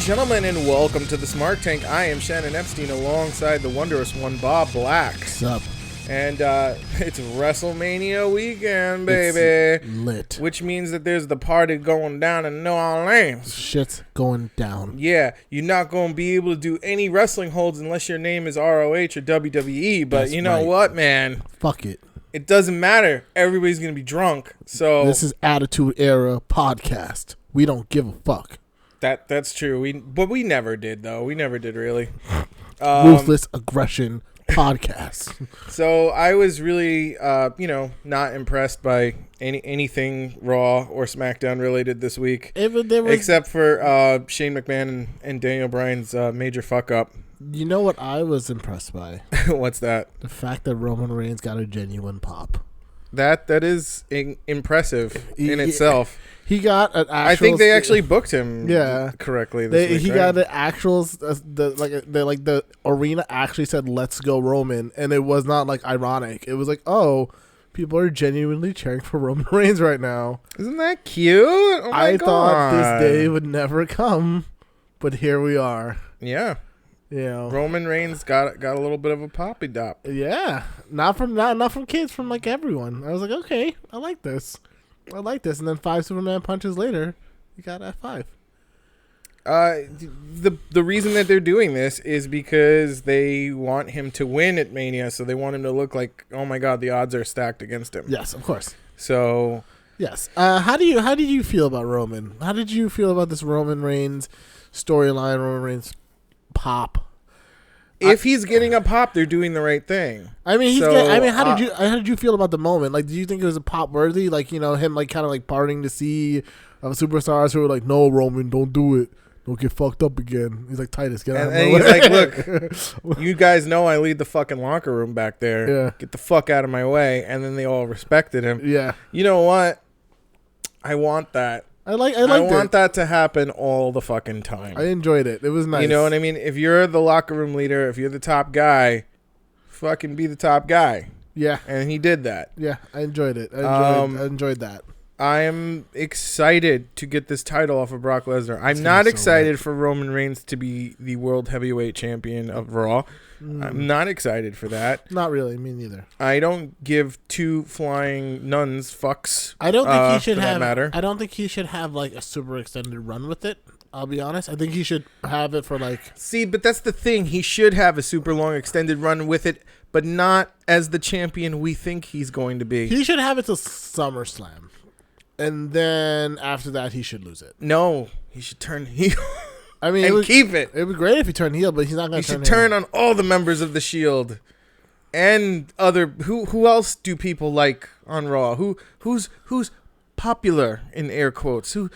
gentlemen, and welcome to the Smark Tank. I am Shannon Epstein alongside the wondrous one, Bob Black. What's up? And it's Wrestlemania weekend, baby. It's lit. Which means that there's the party going down in New Orleans. Shit's going down. Yeah, you're not going to be able to do any wrestling holds unless your name is ROH or WWE. But That's you know right. what, man? Fuck it. It doesn't matter. Everybody's going to be drunk. So This is Attitude Era podcast. We don't give a fuck. That's true. But we never did, though. We never did, really. Ruthless aggression podcast. So I was really, not impressed by anything Raw or SmackDown related this week, except for Shane McMahon and Daniel Bryan's major fuck up. You know what I was impressed by? What's that? The fact that Roman Reigns got a genuine pop. That is impressive in itself. He got an actual... I think they actually booked him correctly this week. He got the actual... The arena actually said, "Let's go Roman," and it was not like ironic. It was like, oh, people are genuinely cheering for Roman Reigns right now. Isn't that cute? Oh my I God. thought this day would never come, but here we are. Yeah. You know, Roman Reigns got a little bit of a poppy dop. Yeah, not from kids, from like everyone. I was like, okay, I like this, and then 5 Superman punches later, you got F5. The reason that they're doing this is because they want him to win at Mania, so they want him to look like, oh my God, the odds are stacked against him. Yes, of course. So yes, how did you feel about Roman? How did you feel about this Roman Reigns storyline? Roman Reigns pop. If he's getting a pop, they're doing the right thing. I mean, how did you feel about the moment? Like, do you think it was a pop worthy? Like, you know, him like kind of like parting the sea of superstars who were like, "No, Roman, don't do it. Don't get fucked up again." He's like, "Titus, get out of my way." And he's like, "Look, you guys know I lead the fucking locker room back there. Yeah. Get the fuck out of my way." And then they all respected him. Yeah. You know what? I want that. I want that to happen all the fucking time. I enjoyed it. It was nice. You know what I mean? If you're the locker room leader, if you're the top guy, fucking be the top guy. Yeah. And he did that. Yeah, I enjoyed it. I enjoyed that. I am excited to get this title off of Brock Lesnar. I'm not excited for Roman Reigns to be the world heavyweight champion of Raw. I'm not excited for that. Not really. Me neither. I don't give two flying nuns fucks. I don't think he should have. Matter. I don't think he should have like a super extended run with it. I'll be honest. I think he should have it for like. See, but that's the thing. He should have a super long extended run with it, but not as the champion we think he's going to be. He should have it till SummerSlam, and then after that he should lose it. No, he should turn heel. I mean, keep it. It would be great if he turned heel, but he's not going to turn heel. He should turn on all the members of the Shield and other. Who else do people like on Raw? Who's popular in air quotes? Who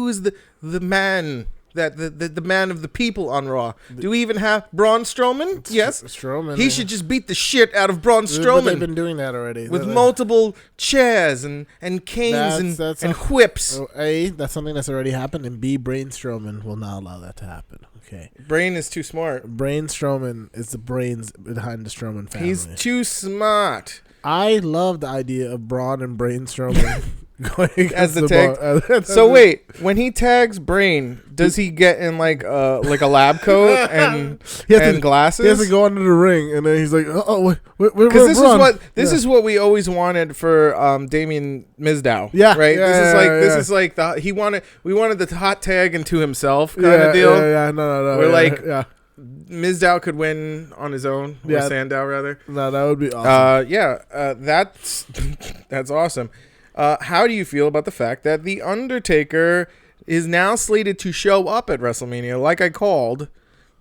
is the man that the man of the people on Raw? Do we even have Braun Strowman? Yes, Strowman. He should just beat the shit out of Braun Strowman. But they've been doing that already with multiple chairs and canes and whips. A, that's something that's already happened, and B, Braun Strowman will not allow that to happen. Okay, Brain is too smart. Braun Strowman is the brains behind the Strowman family. He's too smart. I love the idea of Braun and Braun Strowman. As the tag. So wait, when he tags Brain, does he get in like a lab coat and glasses? He has to go under the ring, and then he's like, "Oh, because this is what we always wanted for Damien Mizdow." Yeah, right. Yeah, this is like we wanted the hot tag into himself kind of deal. Yeah, no. Where Mizdow could win on his own. Or Sandow rather. No, that would be awesome. That's awesome. How do you feel about the fact that The Undertaker is now slated to show up at WrestleMania, like I called,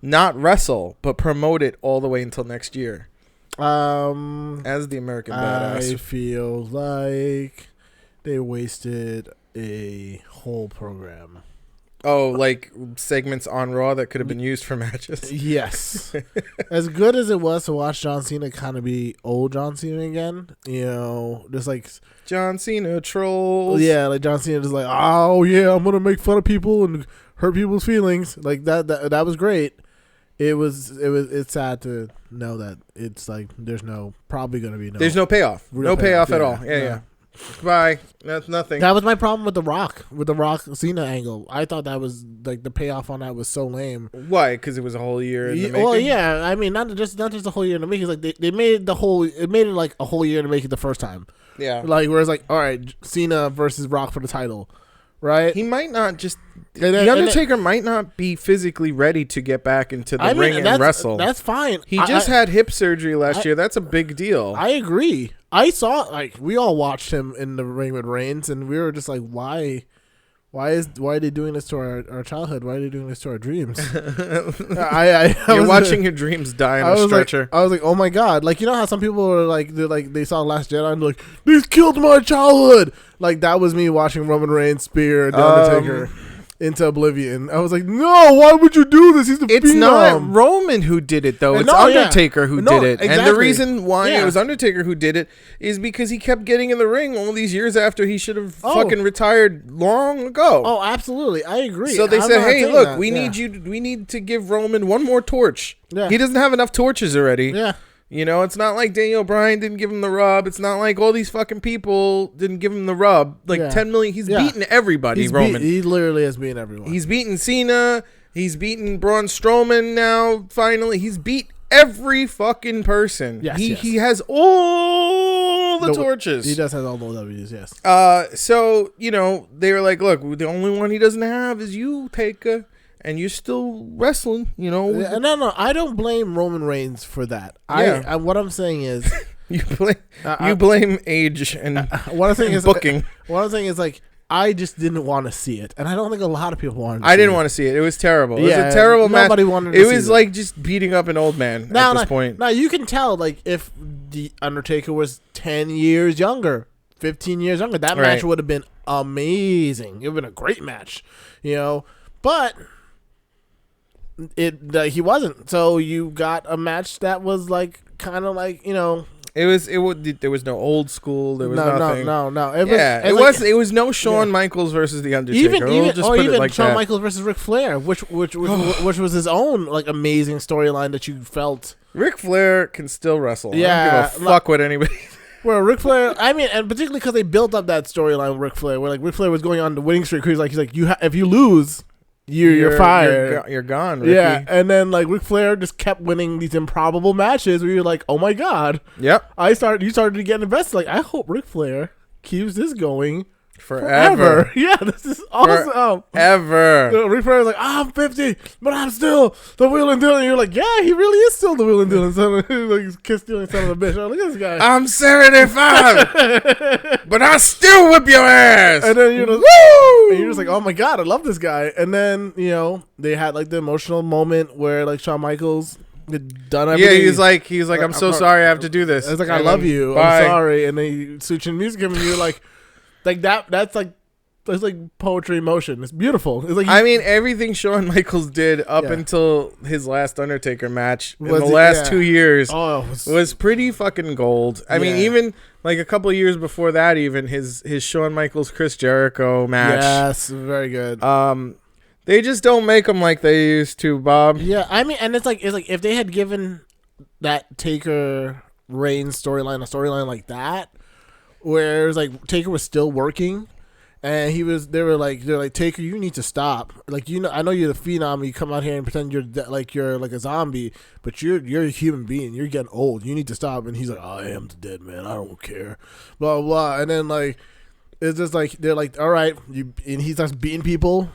not wrestle, but promote it all the way until next year? As the American Badass. I feel like they wasted a whole program. Oh, like segments on Raw that could have been used for matches? Yes. As good as it was to watch John Cena kind of be old John Cena again, you know, just like... John Cena trolls. Yeah, like John Cena just like, oh yeah, I'm going to make fun of people and hurt people's feelings. Like that was great. It's sad to know that it's like there's probably going to be no... There's no payoff. No payoff at all. Yeah. Bye. That's nothing. That was my problem with the Rock Cena angle. I thought that was like the payoff on that was so lame. Why? Because it was a whole year in the making? Well, yeah. I mean, not just a whole year in the making. It's like they made it like a whole year in the making the first time. Yeah. Like where it's like, all right, Cena versus Rock for the title, right? He might not just. The Undertaker might not be physically ready to get back into the ring and wrestle. That's fine. He just had hip surgery last year. That's a big deal. I agree. I saw, like, we all watched him in the ring with Reigns, and we were just like, why are they doing this to our childhood? Why are they doing this to our dreams? You're watching your dreams die on a stretcher. I was like, oh my god! Like, you know how some people are like, they saw Last Jedi and they're like, these killed my childhood. Like, that was me watching Roman Reigns spear the Undertaker into oblivion. I was like, no, why would you do this? He's the It's phenom. not Roman who did it, though. It's Undertaker who did it. Exactly. And the reason why it was Undertaker who did it is because he kept getting in the ring all these years after he should have fucking retired long ago. Oh, absolutely. I agree. So they said, hey, look, we need to give Roman one more torch. Yeah. He doesn't have enough torches already. Yeah. You know, it's not like Daniel Bryan didn't give him the rub. It's not like all these fucking people didn't give him the rub. Like 10 million. He's beaten everybody, Roman. He literally has beaten everyone. He's beaten Cena. He's beaten Braun Strowman now, finally. He's beat every fucking person. Yes, he has all the torches. He does have all the W's, yes. So, you know, they were like, look, the only one he doesn't have is you, Taker. And you're still wrestling, you know. No, I don't blame Roman Reigns for that. Yeah. What I'm saying is, you blame age and what I'm saying is booking. What I'm saying is, like, I just didn't want to see it, and I don't think a lot of people wanted. I didn't want to see it. It was terrible. It was a terrible match. Nobody wanted. It was like just beating up an old man at this point. Now you can tell, like, if the Undertaker was 10 years younger, 15 years younger, that match would have been amazing. It would have been a great match, you know. But he wasn't. So you got a match that was like kind of like, you know. There was no old school. There was nothing. No. It was no Shawn Michaels versus the Undertaker. Even Shawn Michaels versus Ric Flair, which was his own like amazing storyline that you felt. Ric Flair can still wrestle. Yeah, I don't give a fuck what anybody. Where Ric Flair, I mean, and particularly because they built up that storyline with Ric Flair, where like Ric Flair was going on the winning streak. He's like, if you lose, you're fired. You're gone, Ricky. Yeah, and then like Ric Flair just kept winning these improbable matches where you're like, oh my god. Yep. You started to get invested. Like, I hope Ric Flair keeps this going forever. Yeah, this is awesome. Forever. Ric Flair was like, I'm 50, but I'm still the Wheeling Dillon. You're like, yeah, he really is still the Wheeling Dillon son of like kiss stealing son of a bitch. Oh, look at this guy. I'm 75, but I still whip your ass. And then woo! And you're just like, oh my god, I love this guy. And then, you know, they had like the emotional moment where like Shawn Michaels had done everything. Yeah, he's like, I'm so sorry I have to do this. It's like, I love you. Bye. I'm sorry. And then you switch in music and you're like that's like poetry in motion. It's beautiful. It's like, I mean, everything Shawn Michaels did up until his last Undertaker match in the last 2 years was pretty fucking gold. I mean, even like a couple of years before that, even his Shawn Michaels Chris Jericho match. Yes, very good. They just don't make them like they used to, Bob. Yeah, I mean, and it's like if they had given that Taker Reigns storyline a storyline like that, where it was like Taker was still working, and they're like Taker, you need to stop. Like, you know, I know you're the Phenom. You come out here and pretend you're like a zombie, but you're a human being. You're getting old. You need to stop. And he's like, I am the dead man. I don't care. Blah blah. And then like it's just like they're like, all right, and he starts beating people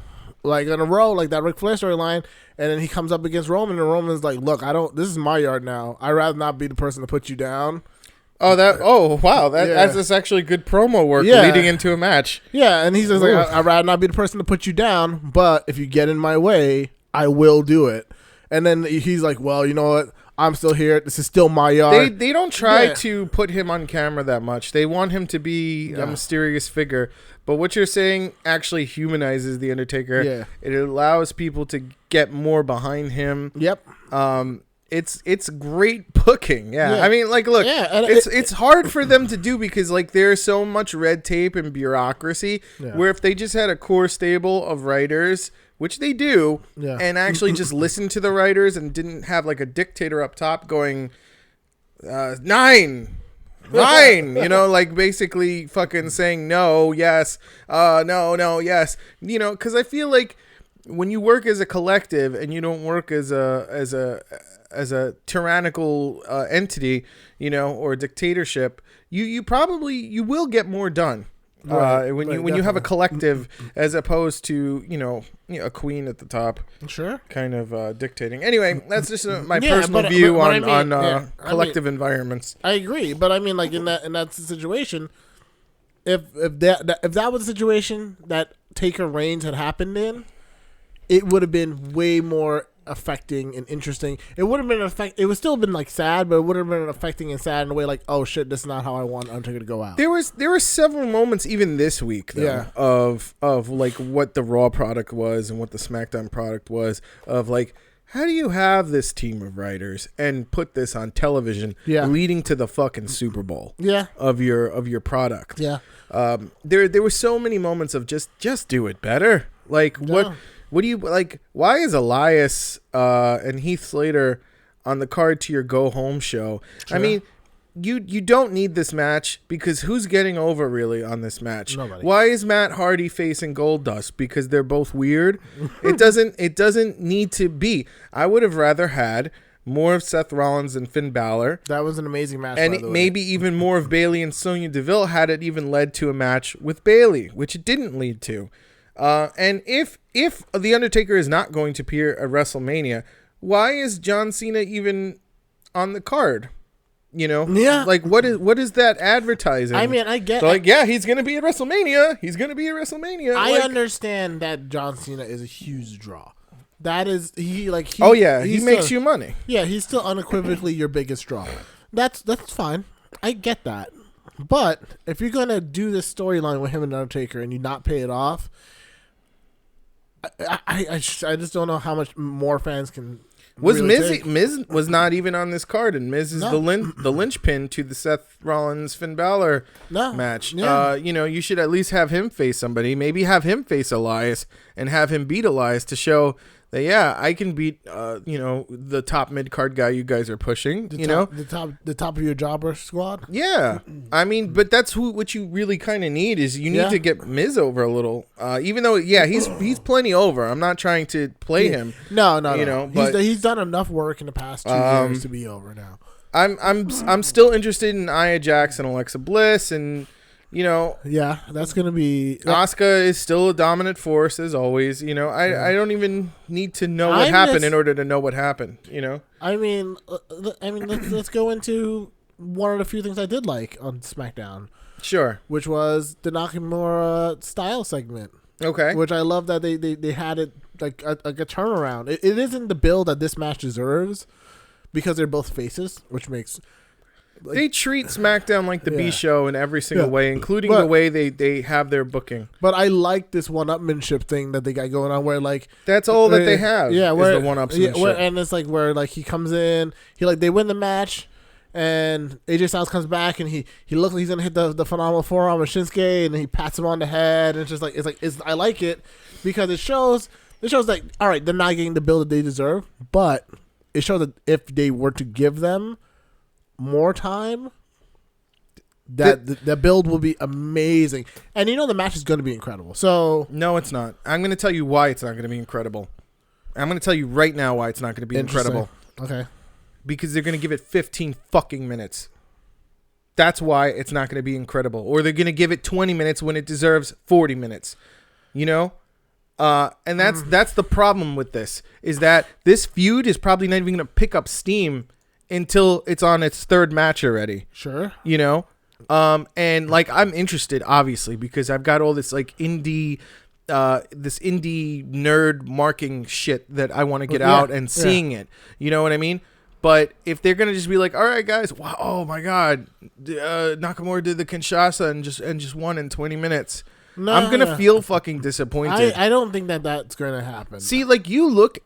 like in a row, like that Ric Flair storyline. And then he comes up against Roman, and Roman's like, look, this is my yard now. I'd rather not be the person to put you down. Oh wow! That's actually good promo work leading into a match. Yeah, and he's just like, I'd rather not be the person to put you down, but if you get in my way, I will do it. And then he's like, well, you know what? I'm still here. This is still my yard. They don't try to put him on camera that much. They want him to be a mysterious figure. But what you're saying actually humanizes the Undertaker. Yeah. It allows people to get more behind him. Yep. It's great booking. Yeah. I mean, like, look, it's hard for them to do because, like, there's so much red tape and bureaucracy where if they just had a core stable of writers, which they do, and actually just listen to the writers and didn't have, like, a dictator up top going, 9, fine. Like basically fucking saying no, yes, no, yes. Because I feel like when you work as a collective and you don't work as a tyrannical entity, or dictatorship, you will get more done. When you have a collective as opposed to a queen at the top, sure, kind of dictating. Anyway, that's just my personal view on collective environments. I agree, but I mean, like in that situation, if that was a situation that Taker Reigns had happened in, it would have been way more affecting and interesting. It would have been it would still have been like sad, but it would have been affecting and sad in a way like, oh shit, this is not how I want Undertaker to go out. There were several moments even this week though, of like what the Raw product was and what the SmackDown product was, of like, how do you have this team of writers and put this on television leading to the fucking Super Bowl of your product? There were so many moments of just do it better. Like what do you like? Why is Elias and Heath Slater on the card to your go home show? Sure. I mean, you don't need this match because who's getting over really on this match? Nobody. Why is Matt Hardy facing Goldust? Because they're both weird. It doesn't need to be. I would have rather had more of Seth Rollins and Finn Balor. That was an amazing match, and maybe even more of Bayley and Sonya Deville had it even led to a match with Bayley, which it didn't lead to. And if The Undertaker is not going to appear at WrestleMania, why is John Cena even on the card? Like what is that advertising? I mean, I get he's gonna be at WrestleMania. He's gonna be at WrestleMania. I understand that John Cena is a huge draw. That is he makes you money. Yeah, he's still unequivocally your biggest draw. That's fine. I get that. But if you're gonna do this storyline with him and Undertaker and you not pay it off, I just don't know how much more fans can. Miz was not even on this card, and Miz is the linchpin to the Seth Rollins Finn Balor match. Yeah. You should at least have him face somebody. Maybe have him face Elias and have him beat Elias to show that I can beat the top mid card guy you guys are pushing. The top of your jobber squad. Yeah, I mean, but that's what you really kind of need is you need to get Miz over a little. Even though he's plenty over. I'm not trying to play him. No. But he's done enough work in the past 2 years to be over now. I'm still interested in Nia Jax and Alexa Bliss and. That's gonna be. Asuka is still a dominant force as always. I don't even need to know what happened in order to know what happened. I mean, let's go into one of the few things I did like on SmackDown. Sure. Which was the Nakamura style segment. Okay. Which I love that they had it like a turnaround. It isn't the build that this match deserves because they're both faces, which makes. They treat SmackDown like the B show in every single way, including the way they have their booking. But I like this one-upmanship thing that they got going on, where like that's all that they have. Yeah, where the one-upmanship. And it's like where like he comes in, they win the match, and AJ Styles comes back and he looks like he's gonna hit the phenomenal forearm of Shinsuke, and he pats him on the head, and it's just like I like it because it shows like all right, they're not getting the build that they deserve, but it shows that if they were to give them more time, the build will be amazing, and the match is going to be incredible. So no, it's not. I'm going to tell you why it's not going to be incredible. I'm going to tell you right now why it's not going to be incredible. Okay, because they're going to give it 15 fucking minutes. That's why it's not going to be incredible. Or they're going to give it 20 minutes when it deserves 40 minutes. And that's the problem with this, is that this feud is probably not even going to pick up steam until it's on its third match already. Sure. And like I'm interested obviously because I've got all this like indie nerd marking shit that I want to get out and seeing it. You know what I mean? But if they're gonna just be like, all right guys, wow, oh my god, Nakamura did the Kinshasa and just won in 20 minutes. No, I'm gonna feel fucking disappointed. I don't think that's gonna happen. See, like you look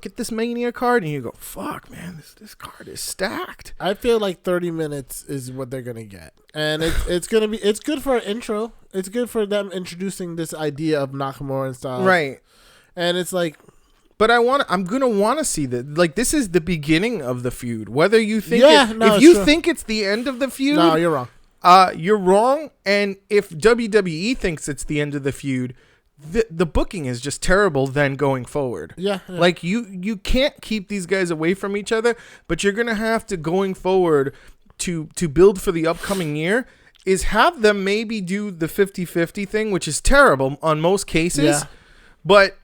at this Mania card and you go, "Fuck, man, this card is stacked." I feel like 30 minutes is what they're gonna get, and it's good for an intro. It's good for them introducing this idea of Nakamura and Styles, right? And it's like, But I'm gonna want to see that. Like, this is the beginning of the feud. Whether you think if you think it's the end of the feud, no, you're wrong. You're wrong. And if WWE thinks it's the end of the feud, the booking is just terrible. Then going forward, like you can't keep these guys away from each other. But you're gonna have to, going forward, to build for the upcoming year, is have them maybe do the 50-50 thing, which is terrible on most cases, but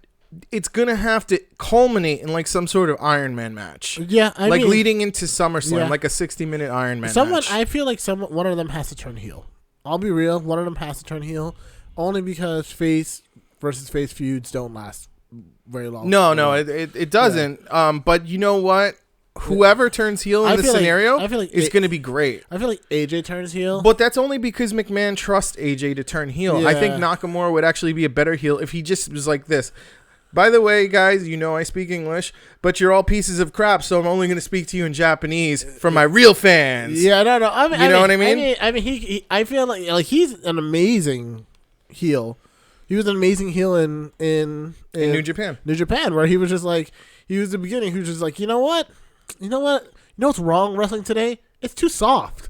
it's gonna have to culminate in like some sort of Iron Man match. Yeah, I mean, leading into SummerSlam, like a 60-minute Iron Man match. I feel like one of them has to turn heel. I'll be real, one of them has to turn heel, only because face versus face feuds don't last very long. No, it doesn't. Yeah. But you know what? Whoever turns heel in this scenario is going to be great. I feel like AJ turns heel. But that's only because McMahon trusts AJ to turn heel. Yeah. I think Nakamura would actually be a better heel if he just was like this. By the way, guys, you know I speak English, but you're all pieces of crap, so I'm only going to speak to you in Japanese for my real fans. Yeah, no. You know what I mean? I feel like he's an amazing heel. He was an amazing heel in New Japan. New Japan, where he was just like, he was the beginning. He was just like, you know what? You know what's wrong wrestling today? It's too soft.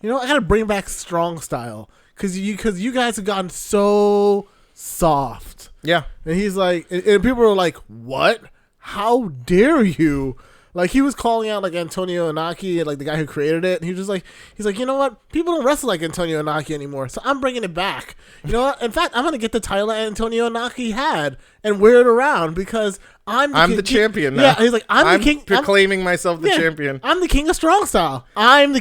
You know, I got to bring back strong style because you guys have gotten so soft. Yeah. And he's like, and people are like, what? How dare you? Like, he was calling out like Antonio Inoki and like the guy who created it. And he was just like, he's like, you know what? People don't wrestle like Antonio Inoki anymore. So I'm bringing it back. You know what? In fact, I'm going to get the title that Antonio Inoki had and wear it around because I'm the champion now. Yeah. He's like, I'm the king. Proclaiming myself the champion. I'm the king of strong style. I'm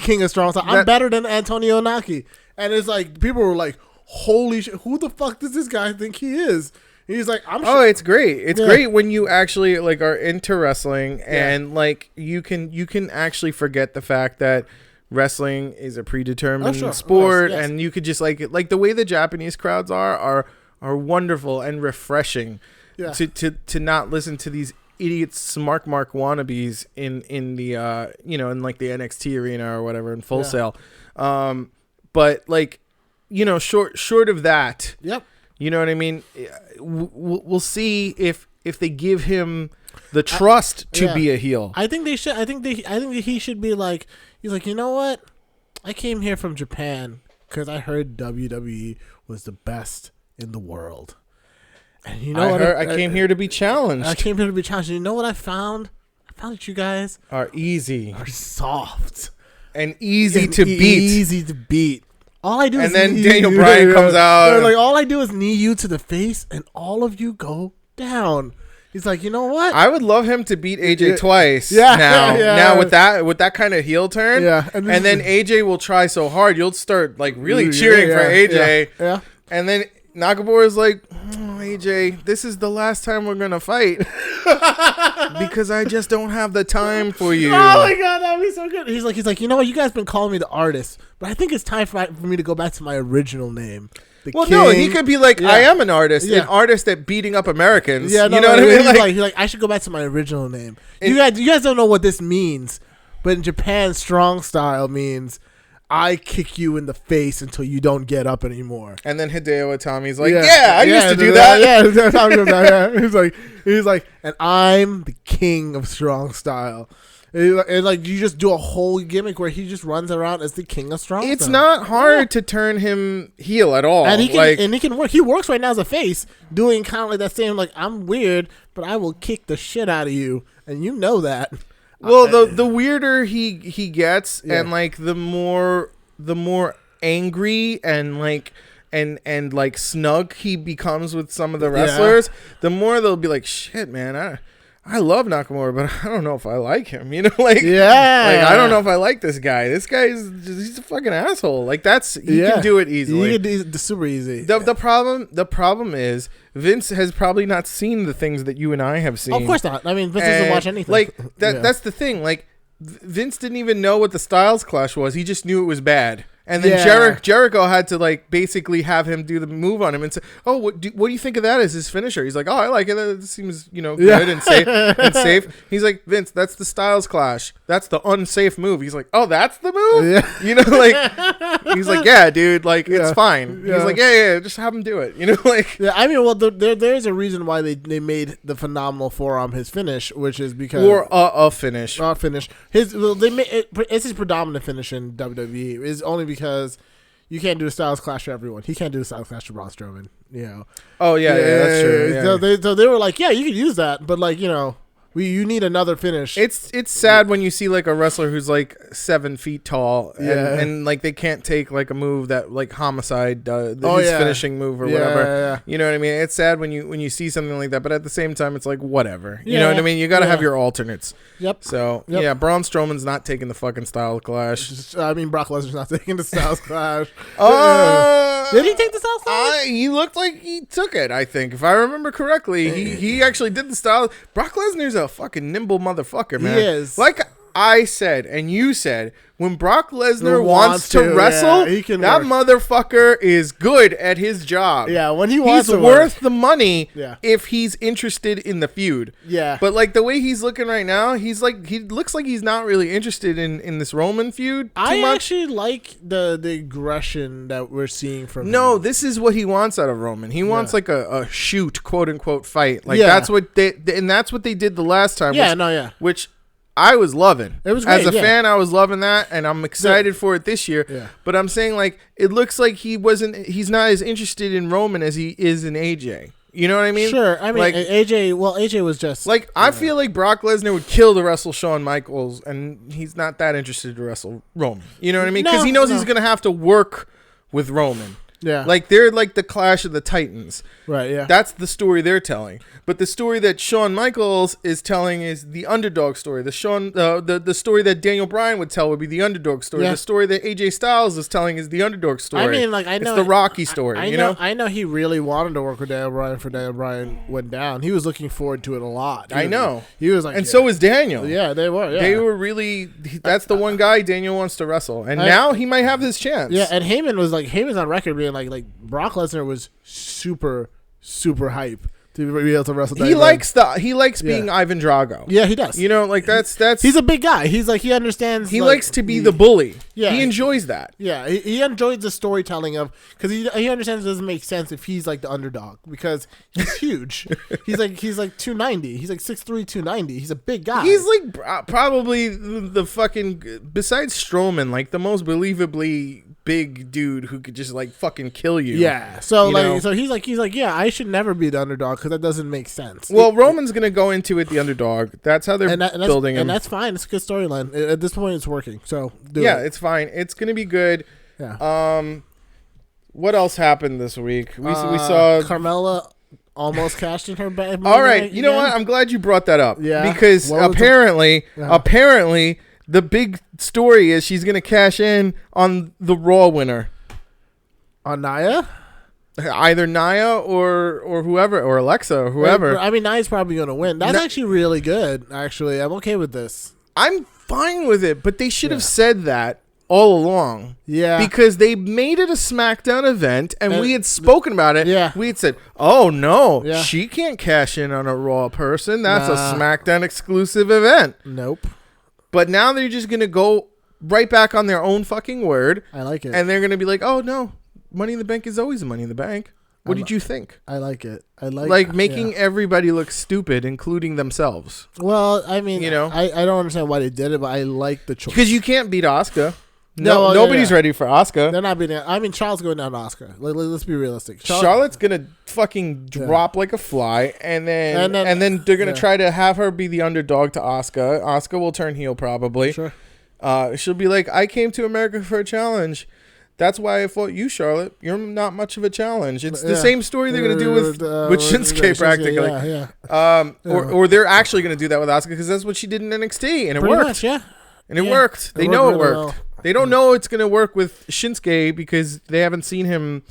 better than Antonio Inoki. And it's like, people were like, holy shit, who the fuck does this guy think he is? He's like, it's great. It's great when you actually like are into wrestling and like you can actually forget the fact that wrestling is a predetermined sport, and you could just like the way the Japanese crowds are wonderful and refreshing. Yeah. To not listen to these idiots Smark Mark wannabes in the in like the NXT arena or whatever in Full Sail. But like, short of that. Yep. You know what I mean? We'll see if they give him the trust to be a heel. I think they should. I think he should be like, he's like, you know what? I came here from Japan because I heard WWE was the best in the world. And you know I came here to be challenged. I came here to be challenged. And you know what I found? I found that you guys are soft and easy to beat. Easy to beat. All I do is then Daniel Bryan comes out. Like, all I do is knee you to the face, and all of you go down. He's like, you know what? I would love him to beat AJ twice. Now with that kind of heel turn. Yeah, and then AJ will try so hard, you'll start like really cheering for AJ. Yeah. And then Nakamura is like, AJ, this is the last time we're gonna fight because I just don't have the time for you. Oh my god, that'd be so good. He's like, you know what? You guys been calling me the artist, but I think it's time for me to go back to my original name. No, he could be like, I am an artist, an artist at beating up Americans. Yeah, you know what I mean? He's like, I should go back to my original name. You guys don't know what this means, but in Japan, strong style means I kick you in the face until you don't get up anymore. And then Hideo Itami's like, I used to do that. Yeah, he's like, and I'm the king of strong style. And like, you just do a whole gimmick where he just runs around as the king of strong style. It's not hard to turn him heel at all. And he can work. He works right now as a face, doing kind of like that same, like, I'm weird, but I will kick the shit out of you. And you know that. Well, the weirder he gets, and like the more angry and like and like snug he becomes with some of the wrestlers, the more they'll be like, shit, man, I love Nakamura, but I don't know if I like him. You know, like, I don't know if I like this guy. This guy he's a fucking asshole. Like, he can do it easily. He can do it super easy. The problem is Vince has probably not seen the things that you and I have seen. Of course not. I mean, Vince doesn't watch anything. Like that's the thing. Like, Vince didn't even know what the Styles Clash was. He just knew it was bad. And then Jericho had to like basically have him do the move on him and say, "Oh, what do you think of that as his finisher?" He's like, "Oh, I like it. It seems good and safe." He's like, "Vince, that's the Styles Clash. That's the unsafe move." He's like, "Oh, that's the move." Yeah. He's like, "Yeah, dude, like it's fine." Yeah. He's like, "Yeah, just have him do it." Like. Yeah, I mean, well, there's a reason why they made the phenomenal forearm his finish, which is because a finish. Finish. It's his predominant finish in WWE. Is only because you can't do a Styles Clash for everyone. He can't do a Styles Clash for Braun Strowman. Oh yeah, that's true. Yeah. So they were like, yeah, you could use that, but like you need another finish. It's sad when you see like a wrestler who's like 7 feet tall and like they can't take like a move that like Homicide his finishing move or whatever. Yeah. You know what I mean? It's sad when you see something like that, but at the same time it's like whatever. You know what I mean? You got to have your alternates. Yep. So yeah, Braun Strowman's not taking the fucking Styles Clash. I mean, Brock Lesnar's not taking the Styles Clash. Did he take the Styles Clash? He looked like he took it. I think if I remember correctly, he actually did the Styles. Brock Lesnar's a fucking nimble motherfucker, man. He is. Like I said and you said, when Brock Lesnar wants to wrestle, that motherfucker is good at his job. Yeah, when he wants he's worth the money if he's interested in the feud. Yeah. But like the way he's looking right now, he looks like he's not really interested in this Roman feud too much. Actually like the aggression that we're seeing from him. This is what he wants out of Roman. He wants like a shoot, quote unquote, fight. Like that's what they did the last time. Which I was loving. It was great, as a fan. I was loving that, and I'm excited for it this year. Yeah. But I'm saying like it looks like he's not as interested in Roman as he is in AJ. You know what I mean? Sure. I mean, like, AJ was just like I feel like Brock Lesnar would kill to wrestle Shawn Michaels, and he's not that interested to wrestle Roman. You know what I mean? Because he knows he's gonna have to work with Roman. Yeah. Like they're like the Clash of the Titans. Right, yeah. That's the story they're telling. But the story that Shawn Michaels is telling is the underdog story. The story that Daniel Bryan would tell would be the underdog story. Yeah. The story that AJ Styles is telling is the underdog story. I mean, like I know it's the Rocky story. I know he really wanted to work with Daniel Bryan for Daniel Bryan went down. He was looking forward to it a lot. He was like, and so was Daniel. Yeah, they were. Yeah. They were really. That's the one guy Daniel wants to wrestle, and now he might have his chance. Yeah, and Heyman's on record being like Brock Lesnar was super hype to be able to wrestle. He likes being Ivan Drago. Yeah, he does. Like that's he's a big guy. He's like he understands. He likes to be the bully. Yeah, he enjoys that. Yeah, he enjoys the storytelling of because he understands it doesn't make sense if he's like the underdog because he's huge. he's like 290. He's like 6'3", 290. He's a big guy. He's like probably the fucking besides Strowman like the most believably big dude who could just like fucking kill you. Yeah. So so he's like, yeah, I should never be the underdog because that doesn't make sense. Well, Roman's gonna go into it the underdog. That's how they're building him, and that's fine. It's a good storyline. At this point, it's working. So it's fine. It's gonna be good. Yeah. What else happened this week? We saw Carmella almost cashed in her bag. All right. You know what? I'm glad you brought that up. Yeah. Because apparently the big story is she's going to cash in on the Raw winner. On Nia? Either Nia or whoever, or Alexa or whoever. I mean, Nia's probably going to win. That's actually really good, actually. I'm okay with this. I'm fine with it, but they should have said that all along. Yeah. Because they made it a SmackDown event, and we had spoken about it. Yeah. We had said, oh, no, she can't cash in on a Raw person. That's a SmackDown exclusive event. Nope. But now they're just going to go right back on their own fucking word. I like it. And they're going to be like, oh, no, Money in the Bank is always Money in the Bank. What did you think? I like it. I like making everybody look stupid, including themselves. Well, I mean, I don't understand why they did it, but I like the choice. Because you can't beat Asuka. No, nobody's ready for Asuka. They're not beating. I mean, Charlotte's going down to Asuka. Let's be realistic. Charlotte's gonna fucking drop like a fly, and then they're gonna try to have her be the underdog to Asuka. Asuka will turn heel probably. Sure. She'll be like, "I came to America for a challenge. That's why I fought you, Charlotte. You're not much of a challenge." It's the same story they're gonna do with Shinsuke practically. Or they're actually gonna do that with Asuka because that's what she did in NXT, and it worked. Much, yeah. And it worked. They know it worked. Well. They don't know it's going to work with Shinsuke because they haven't seen him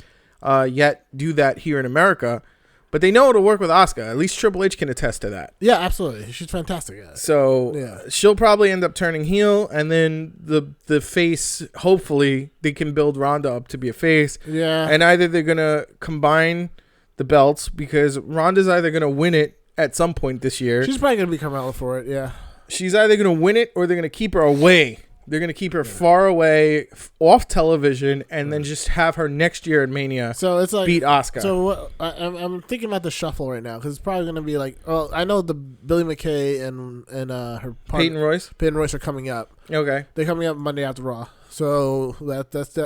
yet do that here in America. But they know it'll work with Asuka. At least Triple H can attest to that. Yeah, absolutely. She's fantastic at it. So she'll probably end up turning heel, and then the face, hopefully, they can build Ronda up to be a face. Yeah. And either they're going to combine the belts, because Ronda's either going to win it at some point this year. She's probably going to become out for it, yeah. She's either going to win it, or they're going to keep her away. They're going to keep her far away, off television, and then just have her next year at Mania beat Asuka. So I'm thinking about the shuffle right now, because it's probably going to be like, I know the Billie McKay and her partner, Peyton Royce are coming up. Okay. They're coming up Monday after Raw. So that's.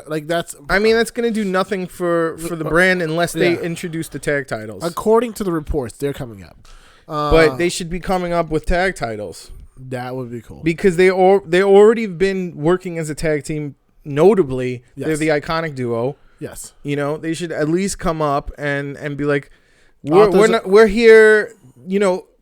I mean, that's going to do nothing for the brand unless they introduce the tag titles. According to the reports, they're coming up. But they should be coming up with tag titles. That would be cool, because they already been working as a tag team. Notably, they're the iconic duo. Yes, they should at least come up and be like, we're here.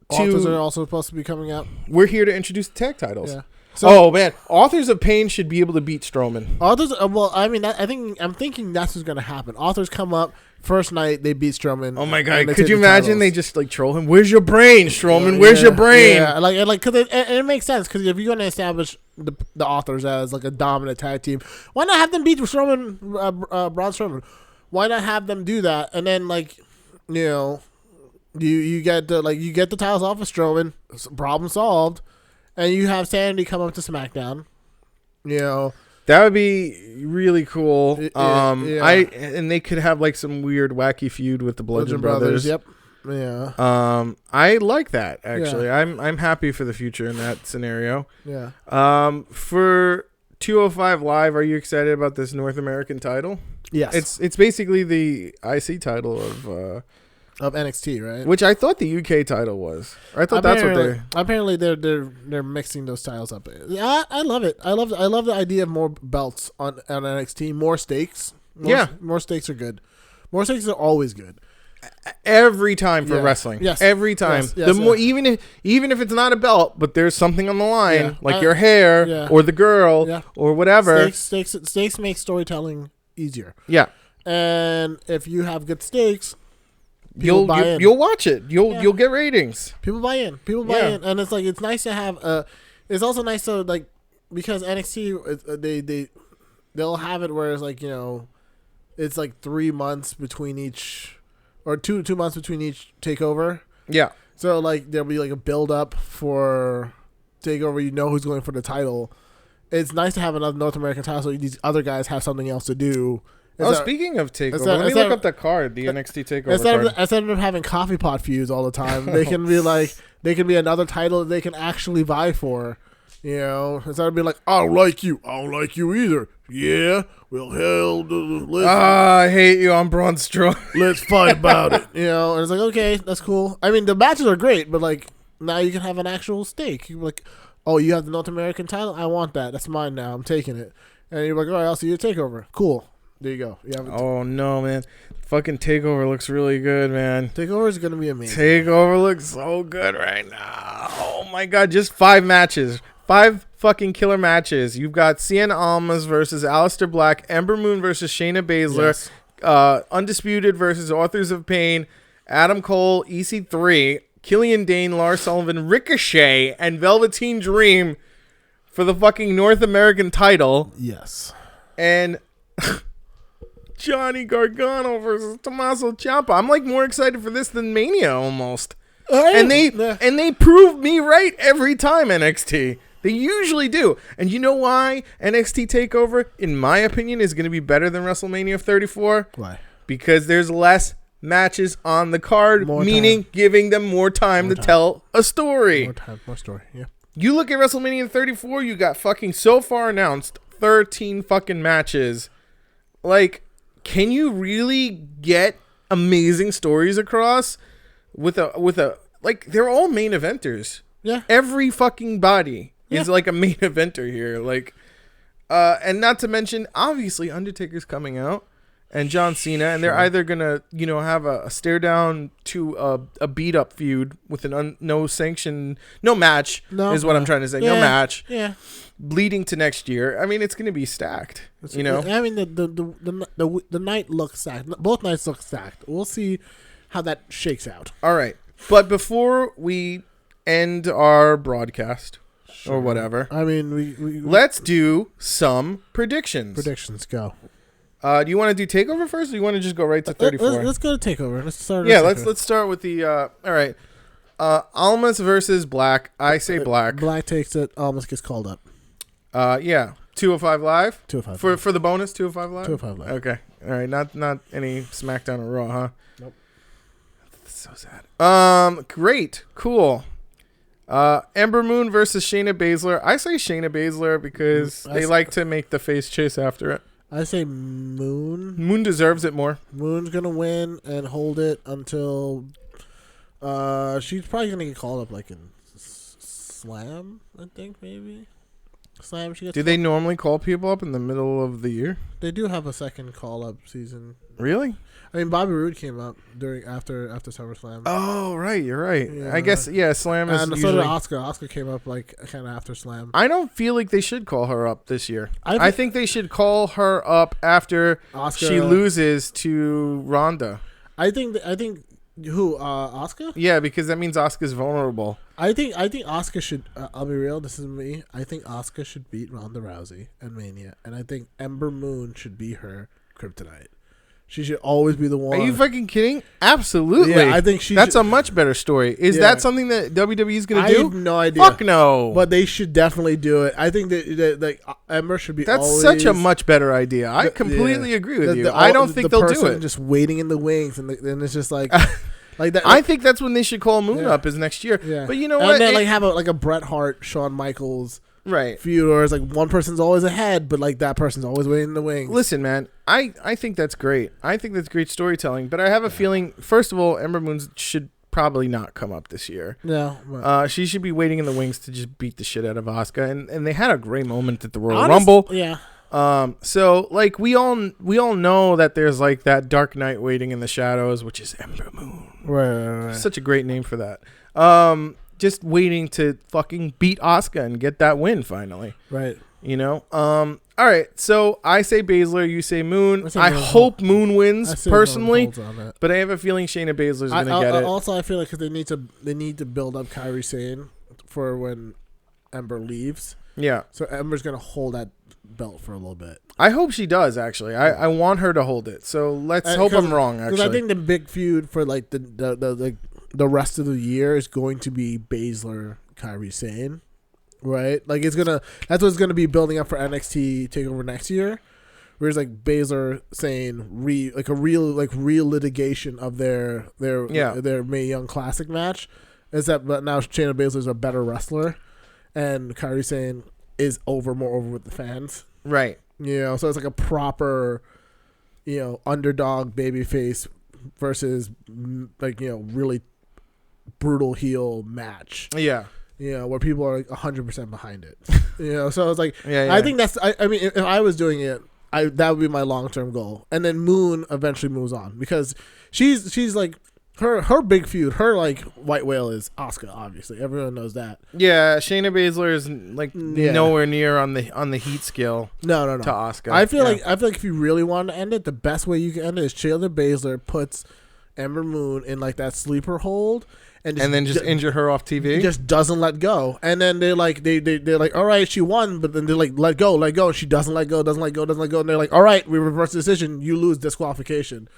Authors are also supposed to be coming up. We're here to introduce the tag titles. Yeah. So, man, Authors of Pain should be able to beat Strowman. Authors, I'm thinking that's what's going to happen. Authors come up. First night, they beat Strowman. Oh, my God. Could you imagine they just, troll him? Where's your brain, Strowman? Where's your brain? Yeah, cause it makes sense, because if you're going to establish the Authors as, a dominant tag team, why not have them beat Strowman, Braun Strowman? Why not have them do that? And then, you get the titles off of Strowman, problem solved, and you have Sanity come up to SmackDown, That would be really cool. And they could have some weird wacky feud with the Bludgeon Brothers. Yep. Yeah. I like that, actually. Yeah. I'm happy for the future in that scenario. Yeah. For 205 Live, are you excited about this North American title? Yes. It's basically the IC title of NXT, right? Which I thought the UK title was. I thought that's what they. Apparently, they're mixing those titles up. Yeah, I love it. I love the idea of more belts on NXT, more stakes. More stakes are good. More stakes are always good. Every time for wrestling. Yes. Every time. Yes, the more even if it's not a belt, but there's something on the line, your hair or the girl or whatever. Stakes make storytelling easier. Yeah. And if you have good stakes, you'll watch it. You'll get ratings. People buy in. And it's nice to have it's also nice to because NXT they'll have it where it's it's 3 months between each, or 2 months between each takeover. Yeah. So there'll be a build up for takeover, who's going for the title. It's nice to have another North American title so these other guys have something else to do. Speaking of takeover, let me look up the card, the NXT takeover card. Instead of having coffee pot feuds all the time, they can be they can be another title that they can actually vie for. Instead of being I don't like you either. Yeah, well, hell, I hate you. I'm Braun Strowman. Let's fight about it. And it's okay, that's cool. I mean, the matches are great, but now you can have an actual stake. You're oh, you have the North American title? I want that. That's mine now. I'm taking it. And you're all right, I'll see you at TakeOver. Cool. There you go. Oh, no, man. Fucking TakeOver looks really good, man. TakeOver is going to be amazing. TakeOver looks so good right now. Oh, my God. Just 5 matches. 5 fucking killer matches. You've got Cien Almas versus Aleister Black, Ember Moon versus Shayna Baszler, Undisputed versus Authors of Pain, Adam Cole, EC3, Killian Dane, Lars Sullivan, Ricochet, and Velveteen Dream for the fucking North American title. Yes. And Johnny Gargano versus Tommaso Ciampa. I'm more excited for this than Mania almost. And they prove me right every time, NXT. They usually do. And you know why NXT TakeOver, in my opinion, is going to be better than WrestleMania 34? Why? Because there's less matches on the card, meaning giving them more time to tell a story. More story, yeah. You look at WrestleMania 34, you got fucking so far announced 13 fucking matches. Can you really get amazing stories across with a they're all main eventers. Yeah. Every fucking body is a main eventer here. And not to mention, obviously, Undertaker's coming out and John Cena, and they're either gonna, have a stare down to a beat up feud with no match. I'm trying to say. Yeah. No match. Yeah. Leading to next year. I mean, it's gonna be stacked. I mean, the night looks stacked. Both nights look stacked. We'll see how that shakes out. All right. But before we end our broadcast or whatever, I mean, we let's do some predictions. Predictions go. Do you want to do Takeover first, or do you want to just go right to 34? Let's go to Takeover. Let's start. Yeah, let's start with the. All right. Almas versus Black. I say Black. Black takes it. Almas gets called up. Yeah. 205 Live? 205 for the bonus, 205 Live? 205 Live. Okay. All right. Not any SmackDown or Raw, huh? Nope. That's so sad. Great. Cool. Ember Moon versus Shayna Baszler. I say Shayna Baszler because they like to make the face chase after it. I say Moon. Moon deserves it more. Moon's gonna win and hold it until she's probably gonna get called up like in Slam, I think maybe. Slam. She gets. Do they normally call people up in the middle of the year? They do have a second call up season. Really? I mean, Bobby Roode came up after SummerSlam. Oh, right, you're right. Yeah. I guess Slam is and usually. so did Oscar. Oscar came up like kind of after Slam. I don't feel like they should call her up this year. I think they should call her up after Oscar, she loses to Ronda. I think who Oscar? Yeah, because that means Oscar's vulnerable. I think Oscar should. I'll be real. This is me. I think Oscar should beat Ronda Rousey at Mania, and I think Ember Moon should be her kryptonite. She should always be the one. Are you fucking kidding? Absolutely. Yeah, I think that's a much better story. Is that something that WWE is going to do? I have no idea. Fuck no. But they should definitely do it. I think that like Ember should be. That's such a much better idea. I completely agree with you. I don't think they'll do it. Just waiting in the wings, and it's just like. Like that, I think that's when they should call Moon up is next year. Yeah. But you know what? And then have a Bret Hart, Shawn Michaels feud, or it's like one person's always ahead, but like that person's always waiting in the wings. Listen, man, I think that's great. I think that's great storytelling. But I have a feeling, first of all, Ember Moon should probably not come up this year. No. She should be waiting in the wings to just beat the shit out of Asuka. And they had a great moment at the Royal Rumble. Yeah. So like we all know that there's like that dark knight waiting in the shadows, which is Ember Moon. Right. Such a great name for that. Just waiting to fucking beat Asuka and get that win finally. Right. You know. All right. So I say Baszler, you say Moon. I hope Moon wins personally, but I have a feeling Shayna Baszler's gonna get it. Also, I feel like 'cause they need to build up Kairi Sane for when Ember leaves. Yeah. So Ember's gonna hold that belt for a little bit. I hope she does, actually. I want her to hold it. So let's hope I'm wrong, actually. Because I think the big feud for like the rest of the year is going to be Baszler, Kairi Sane, right? Like that's what it's gonna be building up for NXT Takeover next year. Whereas like Baszler saying real litigation of their Mae Young Classic match is that, but now Shayna Baszler's a better wrestler, and Kairi Sane is more over with the fans. Right. You know, so it's like a proper, underdog babyface versus really brutal heel match. Yeah. Where people are like 100% behind it. So it's like, yeah. I think that's, I mean, if I was doing it, that would be my long-term goal. And then Moon eventually moves on because she's like, her big feud, her like white whale is Asuka. Obviously, everyone knows that. Yeah, Shayna Baszler is like nowhere near on the heat scale. No. To Asuka. I feel like if you really want to end it, the best way you can end it is Shayna Baszler puts Ember Moon in like that sleeper hold, and then just injure her off TV. Just doesn't let go, and then they're like all right, she won, but then they're like let go, and she doesn't let go, and they're like all right, we reverse the decision, you lose, disqualification.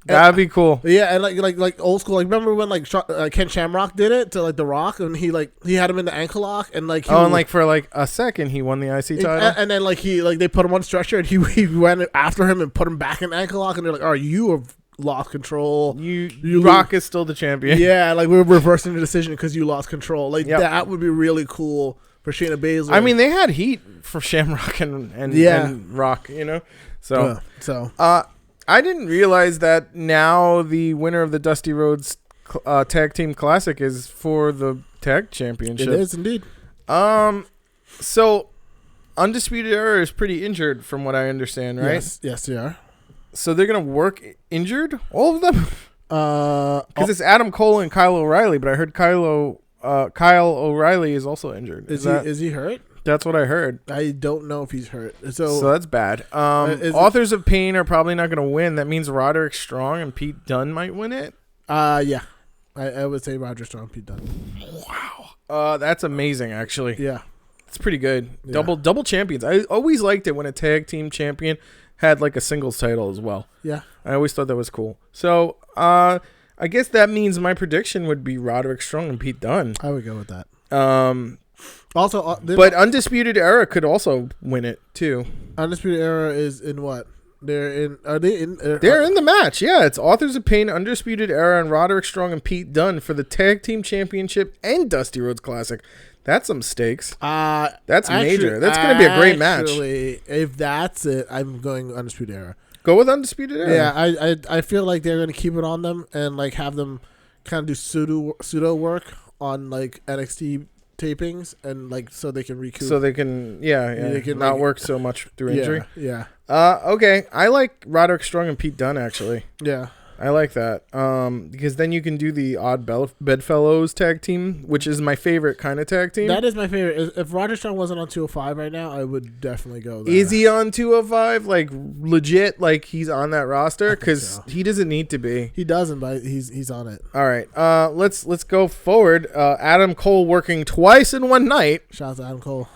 That'd be cool. Yeah, and like old school. Like remember when Ken Shamrock did it to like The Rock, and he had him in the ankle lock, and like for like a second he won the IC title, and then they put him on stretcher, and he went after him and put him back in the ankle lock, and they're like, all right, you have lost control. You Rock is still the champion. Yeah, like we're reversing the decision because you lost control. Like that would be really cool for Shayna Baszler. I mean, they had heat for Shamrock and Rock, So I didn't realize that now the winner of the Dusty Rhodes Tag Team Classic is for the Tag Championship. It is indeed. So Undisputed Era is pretty injured from what I understand, right? Yes, they are. So they're going to work injured? All of them? Because it's Adam Cole and Kyle O'Reilly, but I heard Kyle O'Reilly is also injured. Is he hurt? That's what I heard. I don't know if he's hurt. So that's bad. Authors of Pain are probably not going to win. That means Roderick Strong and Pete Dunne might win it. Yeah. I would say Roger Strong, Pete Dunne. Wow. That's amazing, actually. Yeah. It's pretty good. Yeah. Double champions. I always liked it when a tag team champion had like a singles title as well. Yeah. I always thought that was cool. So, I guess that means my prediction would be Roderick Strong and Pete Dunne. I would go with that. Also, but Undisputed Era could also win it too. Undisputed Era is in what? They're in the match. Yeah, it's Authors of Pain, Undisputed Era, and Roderick Strong and Pete Dunne for the Tag Team Championship and Dusty Rhodes Classic. That's some stakes. That's major. That's going to be a great match. If that's it, I'm going Undisputed Era. Go with Undisputed Era. Yeah, I feel like they're going to keep it on them and like have them kind of do pseudo work on like NXT tapings and like so they can recoup. So they can they can not work so much through injury. Yeah. Okay. I like Roderick Strong and Pete Dunne actually. Yeah. I like that. Because then you can do the Odd Bedfellows tag team, which is my favorite kind of tag team. That is my favorite. If Roger Strong wasn't on 205 right now, I would definitely go there. Is he on 205? Like legit? Like he's on that roster? Because he doesn't need to be. He doesn't, but he's on it. All right. Let's go forward. Adam Cole working twice in one night. Shout out to Adam Cole.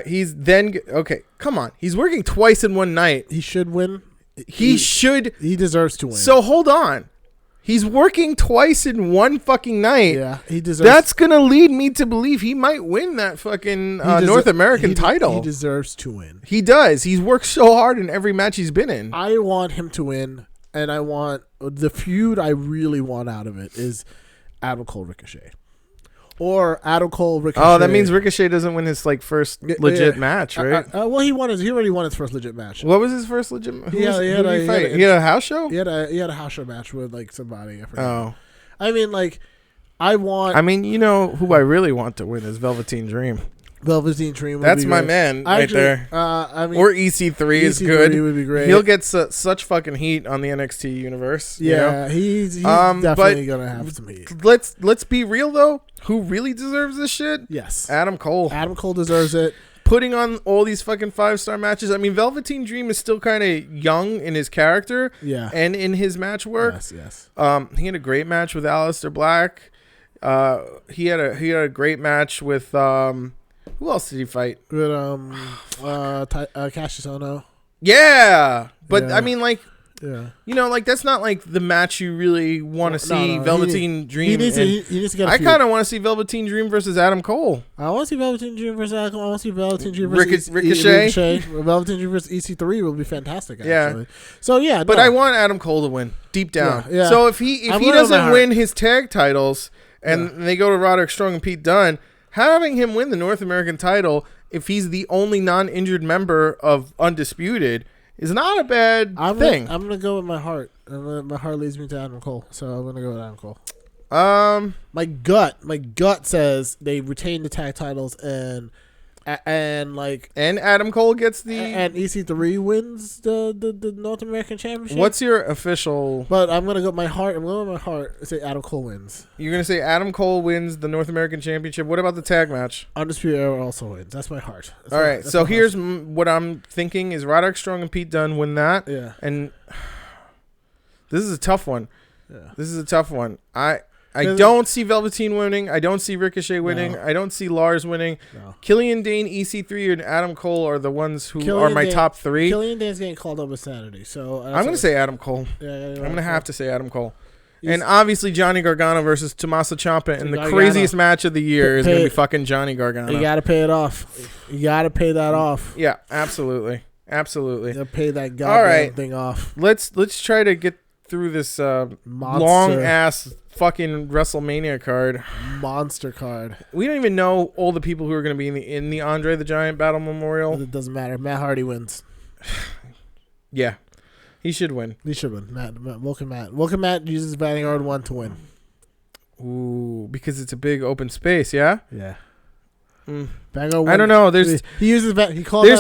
He's then okay. Come on. He's working twice in one night. He should win. He should. He deserves to win. So hold on. He's working twice in one fucking night. Yeah, he deserves. That's gonna lead me to believe he might win that fucking North American title. He deserves to win. He does. He's worked so hard in every match he's been in. I want him to win, and I want the feud. I really want out of it is Adam Cole Ricochet. Or Adam Cole Ricochet. Oh, that means Ricochet doesn't win his like first legit match, right? Well, he already won his first legit match. What was his first legit match? He had a house show. He had a house show match with like somebody. I forgot. Oh, I mean, like, you know who I really want to win is Velveteen Dream. Velveteen Dream. That's my man right there. Or EC3 is good. EC3 would be great. He'll get such fucking heat on the NXT universe. Yeah, he's definitely gonna have some heat. Let's be real though. Who really deserves this shit? Yes, Adam Cole. Adam Cole deserves it. Putting on all these fucking 5-star matches. I mean, Velveteen Dream is still kind of young in his character. Yeah, and in his match work. Yes. He had a great match with Aleister Black. He had a great match with who else did he fight? With Cassius Ohno. Yeah, but yeah. I mean, like, yeah, you know, like that's not like the match you really want to see. Velveteen Dream. He needs to get. I kind of want to see Velveteen Dream versus Adam Cole. I want to see Velveteen Dream versus Adam Cole. I want to see Velveteen Dream versus Ricochet. Velveteen Dream versus EC3 will be fantastic. Actually. Yeah. So yeah, but I want Adam Cole to win deep down. Yeah. So if he doesn't win his tag titles and they go to Roderick Strong and Pete Dunne, having him win the North American title, if he's the only non-injured member of Undisputed, is not a bad thing. I'm gonna go with my heart. My heart leads me to Adam Cole, so I'm gonna go with Adam Cole. My gut says they retain the tag titles and Adam Cole gets and EC3 wins the North American Championship. What's your official? But I'm gonna go with my heart. I'm going with my heart. Say Adam Cole wins. You're gonna say Adam Cole wins the North American Championship. What about the tag match? Undisputed Era also wins. That's my heart. All right. So here's what I'm thinking: is Roderick Strong and Pete Dunne win that? Yeah. And this is a tough one. Yeah. This is a tough one. I don't see Velveteen winning. I don't see Ricochet winning. No. I don't see Lars winning. No. Killian Dane, EC3, and Adam Cole are the ones who are my top three. Killian Dane's getting called up with Sanity. So I'm going to say Adam Cole. Yeah, I'm going to have to say Adam Cole. And obviously Johnny Gargano versus Tommaso Ciampa in the craziest match of the year is going to be fucking Johnny Gargano. You got to pay it off. You got to pay that off. Yeah, absolutely. Absolutely. You got to pay that goddamn thing off. Let's try to get through this long-ass fucking WrestleMania card. Monster card. We don't even know all the people who are going to be in the Andre the Giant Battle Memorial. It doesn't matter. Matt Hardy wins. Yeah. He should win. He should win. Welcome Matt uses Vanguard 1 to win. Ooh, because it's a big open space, yeah? Yeah. Vanguard I don't know. There's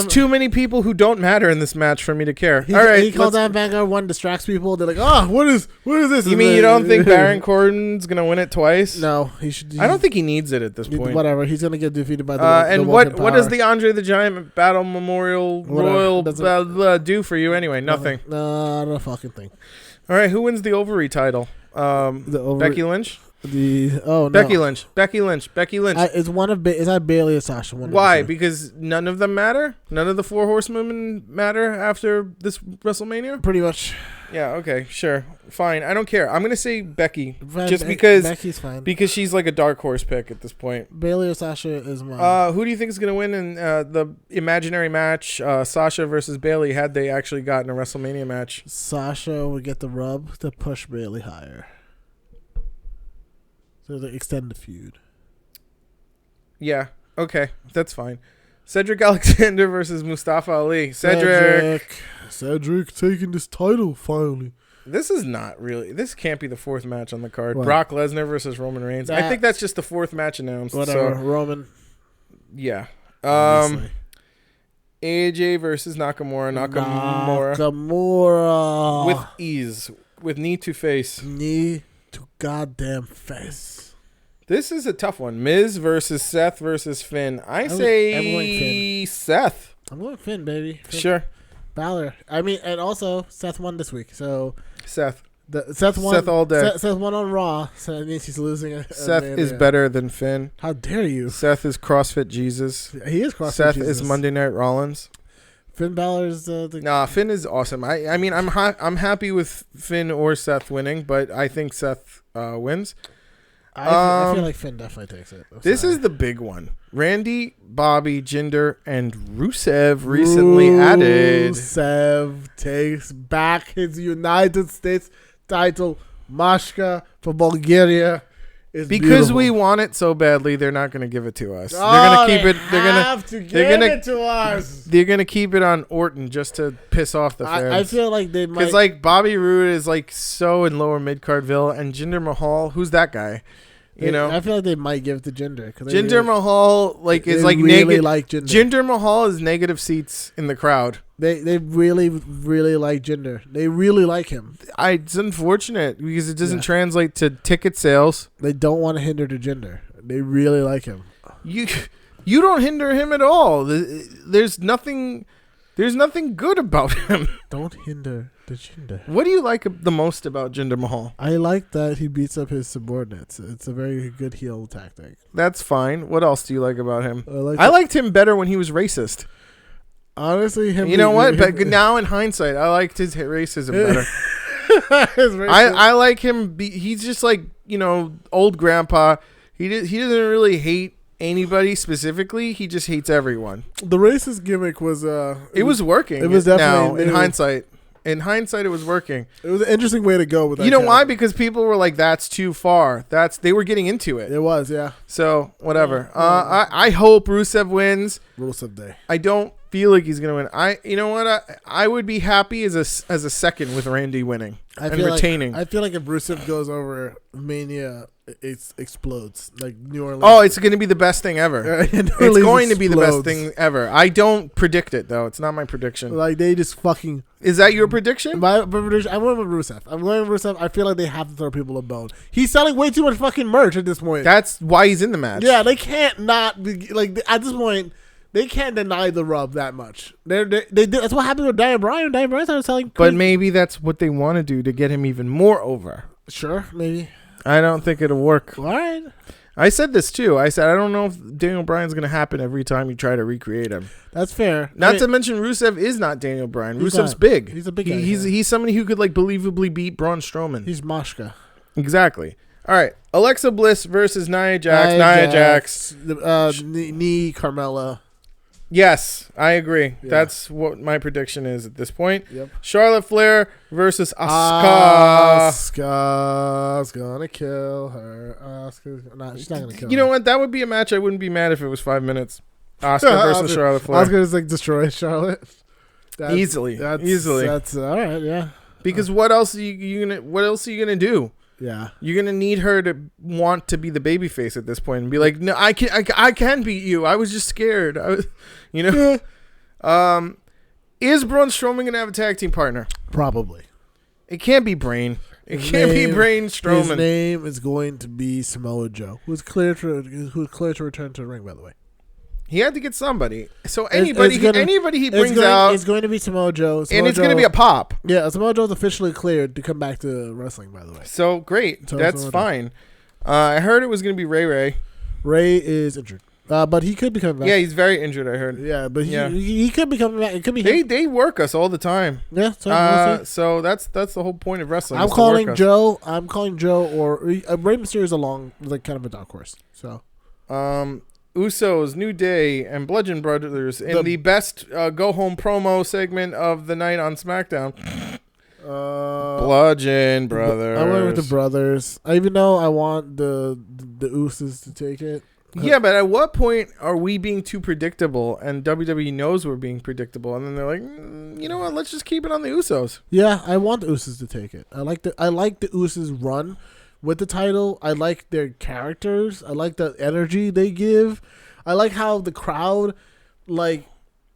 too many people who don't matter in this match for me to care. All right, he calls out Vanguard 1, distracts people. They're like, oh, what is this? You mean you don't think Baron Corbin's gonna win it twice? No, he should. I don't think he needs it at this point. Whatever, he's gonna get defeated by the. And what does the Andre the Giant Battle Memorial Royal do for you anyway? Nothing. No, not a fucking thing. All right, who wins the Ovary title? Becky Lynch. Becky Lynch. It's one of is that Bailey or Sasha? Why? Because none of them matter. None of the 4 horsewomen matter after this WrestleMania. Pretty much. Yeah. Okay. Sure. Fine. I don't care. I'm gonna say Becky, just because Becky's fine. Because she's like a dark horse pick at this point. Bailey or Sasha is mine. Who do you think is gonna win in the imaginary match? Sasha versus Bailey. Had they actually gotten a WrestleMania match, Sasha would get the rub to push Bailey higher. So they extend the feud. Yeah. Okay. That's fine. Cedric Alexander versus Mustafa Ali. Cedric taking this title finally. This is not really. This can't be the 4th match on the card. What? Brock Lesnar versus Roman Reigns. I think that's just the 4th match announced. Whatever. So, Roman. Yeah. Obviously. AJ versus Nakamura. With ease. With knee to face. Knee to goddamn face. This is a tough one. Miz versus Seth versus Finn. I say Seth. I'm going Finn, baby. Finn. Sure. Balor. I mean, and also Seth won this week, so Seth. Seth won. Seth all day. Seth won on Raw, so that means he's losing. Seth is better than Finn. How dare you? Seth is CrossFit Jesus. He is CrossFit Seth Jesus. is Monday Night Rollins. Finn Balor's Finn is awesome. I mean, I'm happy with Finn or Seth winning, but I think Seth wins. I feel like Finn definitely takes it. This is the big one. Randy, Bobby, Jinder, and Rusev recently added. Rusev takes back his United States title. Mashka for Bulgaria. Is because beautiful. we want it so badly, they're not going to give it to us. Oh, they're going to keep it. They're going to to us. They're going to keep it on Orton just to piss off the fans. I feel like they might. Because like Bobby Roode is like so in lower mid cardville, and Jinder Mahal, who's that guy? You know, I feel like they might give it to Jinder. Jinder Mahal is like really negative. Like Jinder. Jinder Mahal is negative seats in the crowd. They really like Jinder. They really like him. It's unfortunate because it doesn't translate to ticket sales. They don't want to hinder the Jinder. They really like him. You don't hinder him at all. There's nothing good about him. Don't hinder the Jinder. What do you like the most about Jinder Mahal? I like that he beats up his subordinates. It's a very good heel tactic. That's fine. What else do you like about him? I liked him better when he was racist. Honestly, you know what? But now in hindsight, I liked his racism better. I like him. He's just like, old grandpa. He doesn't really hate anybody specifically. He just hates everyone. The racist gimmick was it was working. It was definitely in hindsight. In hindsight, it was working. It was an interesting way to go with that. You know why? Because people were like, "That's too far." They were getting into it. It was, yeah. So whatever. I hope Rusev wins. Rusev Day. I don't feel like he's gonna win. You know what? I would be happy as a second with Randy winning and retaining. I feel like if Rusev goes over Mania, it explodes like New Orleans. Oh, it's going to be the best thing ever. It's going to be the best thing ever. I don't predict it though. It's not my prediction. Like they just fucking. Is that your prediction? My prediction. I'm going with Rusev. I feel like they have to throw people a bone. He's selling way too much fucking merch at this point. That's why he's in the match. Yeah, they can't not be like at this point. They can't deny the rub that much. They did. That's what happened with Daniel Bryan. Daniel Bryan started selling. But maybe that's what they want to do to get him even more over. Sure, maybe. I don't think it'll work. All right. I said this too. I said I don't know if Daniel Bryan's going to happen every time you try to recreate him. That's fair. Not to mention Rusev is not Daniel Bryan. Rusev's big. He's a big guy. He's somebody who could like believably beat Braun Strowman. He's Mashka. Exactly. All right. Alexa Bliss versus Nia Jax. Nia Jax. Knee Carmella. Yes, I agree. Yeah. That's what my prediction is at this point. Yep. Charlotte Flair versus Asuka. Asuka's gonna kill her. She's not gonna kill her. You know what? That would be a match I wouldn't be mad if it was 5 minutes. Asuka versus Charlotte Flair. Asuka just like destroy Charlotte. Easily. That's all right. Yeah. Because what else are you gonna do? Yeah. You're gonna need her to want to be the babyface at this point and be like, no, I can beat you. I was just scared. You know. Is Braun Strowman gonna have a tag team partner? Probably. It can't be Brain. It can't be Brain Strowman. His name is going to be Samoa Joe, who's clear to return to the ring. By the way, he had to get somebody. So anybody he brings out, it's going to be Samoa Joe, and it's going to be a pop. Yeah, Samoa Joe's officially cleared to come back to wrestling. By the way, so great. That's fine. I heard it was going to be Ray. Ray is injured. But he could be coming back. Yeah, he's very injured, I heard. Yeah, but he could be coming back. It could be him. They work us all the time. Yeah, so, so that's the whole point of wrestling. I'm calling Joe, or Rey Mysterio is along like kind of a dark horse. So, Usos, New Day, and Bludgeon Brothers in the best go home promo segment of the night on SmackDown. Bludgeon Brothers. I went with the brothers. Even though I want the Usos to take it. Yeah, but at what point are we being too predictable and WWE knows we're being predictable and then they're like, you know what, let's just keep it on the Usos. Yeah, I want the Usos to take it. I like the Usos run with the title. I like their characters. I like the energy they give. I like how the crowd I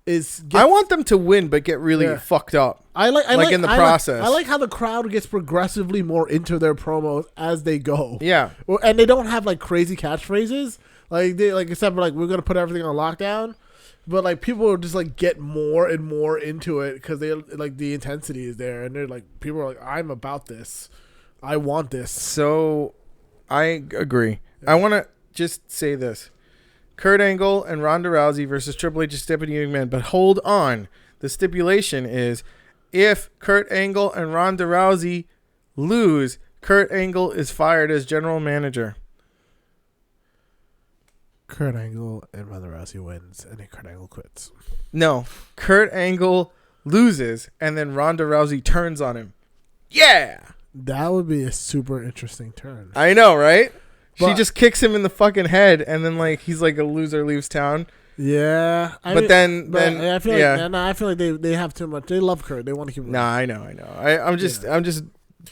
want them to win but get really fucked up. I like in the process. I like how the crowd gets progressively more into their promos as they go. Yeah. And they don't have like crazy catchphrases. Except for we're gonna put everything on lockdown, but people are just get more and more into it because they the intensity is there, and they're people are I'm about this, I want this. So, I agree. Yeah. I want to just say this: Kurt Angle and Ronda Rousey versus Triple H's Stephanie McMahon. But hold on, the stipulation is if Kurt Angle and Ronda Rousey lose, Kurt Angle is fired as general manager. Kurt Angle and Ronda Rousey wins, and then Kurt Angle quits. No, Kurt Angle loses, and then Ronda Rousey turns on him. Yeah! That would be a super interesting turn. I know, right? She just kicks him in the fucking head, and then he's like a loser leaves town. Yeah. I feel like they have too much. They love Kurt. They want to keep. Nah, I know. I'm just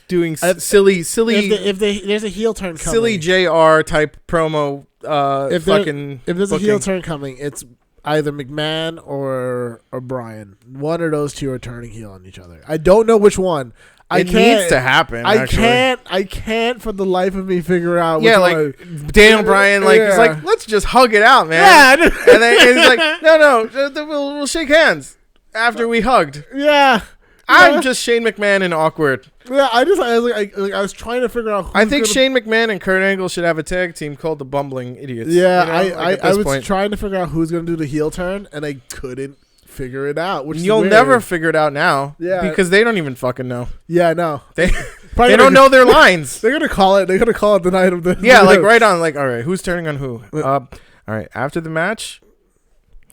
doing silly. If there's a heel turn coming, silly JR type promo. If there's a heel turn coming, it's either McMahon or Bryan. One of those two are turning heel on each other. I don't know which one. It needs to happen. I can't for the life of me figure out. Yeah, Daniel Bryan, he's like, let's just hug it out, man. Yeah, and then he's like, no, we'll shake hands after we hugged. Yeah. I'm just Shane McMahon and awkward. Yeah, I was trying to figure out. I think Shane McMahon and Kurt Angle should have a tag team called the Bumbling Idiots. Yeah, I was trying to figure out who's going to do the heel turn, and I couldn't figure it out. You'll never figure it out now. Yeah, because they don't even fucking know. Yeah, no, they don't know their lines. They're gonna call it. They're gonna call it the night of the. Yeah, right on. All right, who's turning on who? All right, after the match,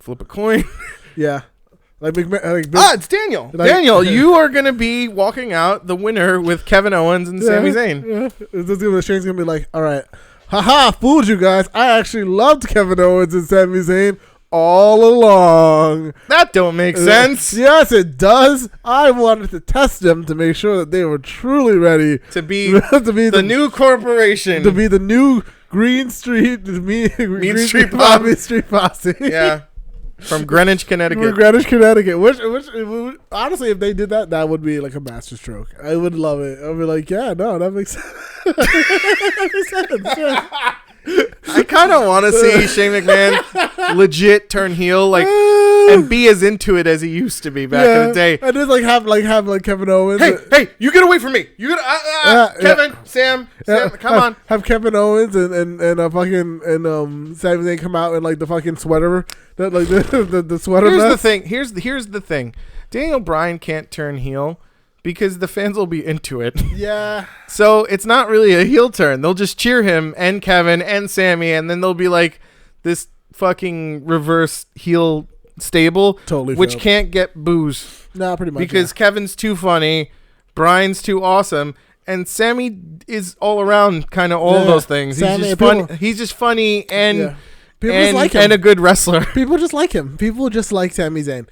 flip a coin. Yeah. It's Daniel. Daniel, you are going to be walking out the winner with Kevin Owens and Sami Zayn. Yeah. Shane's going to be like, all right, haha, fooled you guys. I actually loved Kevin Owens and Sami Zayn all along. That don't make sense. Yes, it does. I wanted to test them to make sure that they were truly ready to be the new corporation. To be the new Green Street, Green Street Posse. Yeah. From Greenwich, Connecticut. Which honestly, if they did that, that would be like a masterstroke. I would love it. I'd be like, yeah, no, that makes sense. That makes sense. Yeah. I kind of want to see Shane McMahon legit turn heel, and be as into it as he used to be back in the day. And just have Kevin Owens. Hey, you get away from me! You get Kevin, Sam, come on. Have Kevin Owens and Sami Zayn come out in the fucking sweater, the sweater. Here's the thing. Daniel Bryan can't turn heel because the fans will be into it. Yeah. So it's not really a heel turn. They'll just cheer him and Kevin and Sammy, and then they'll be like this fucking reverse heel stable, which can't get boos. No, pretty much. Because Kevin's too funny, Bryan's too awesome, and Sammy is all around kind of all those things. He's just funny and people just like him. And a good wrestler. People just like him. People just like Sami Zayn.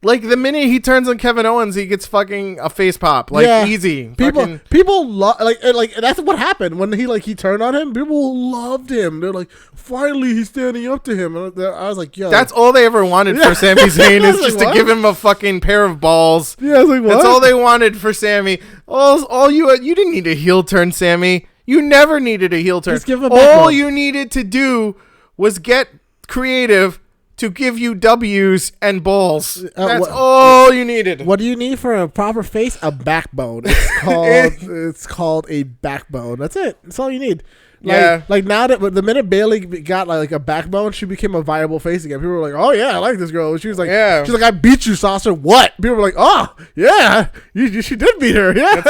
Like, the minute he turns on Kevin Owens, he gets fucking a face pop. Like, easy. People love, like that's what happened when he turned on him. People loved him. They're like, finally, he's standing up to him. And I was like, yo. That's all they ever wanted for Sami Zayn is just to give him a fucking pair of balls. Yeah, I was like, what? That's all they wanted for Sami. All you didn't need a heel turn, Sami. You never needed a heel turn. Just give him all you needed to do was get creative to give you W's and balls. That's all you needed. What do you need for a proper face? A backbone. It's called a backbone. That's it. That's all you need. Like now that the minute Bayley got like a backbone, she became a viable face again. People were like, "Oh yeah, I like this girl." She was like, "She's like, I beat you, Saucer." What? People were like, "Oh yeah, she did beat her." Yeah,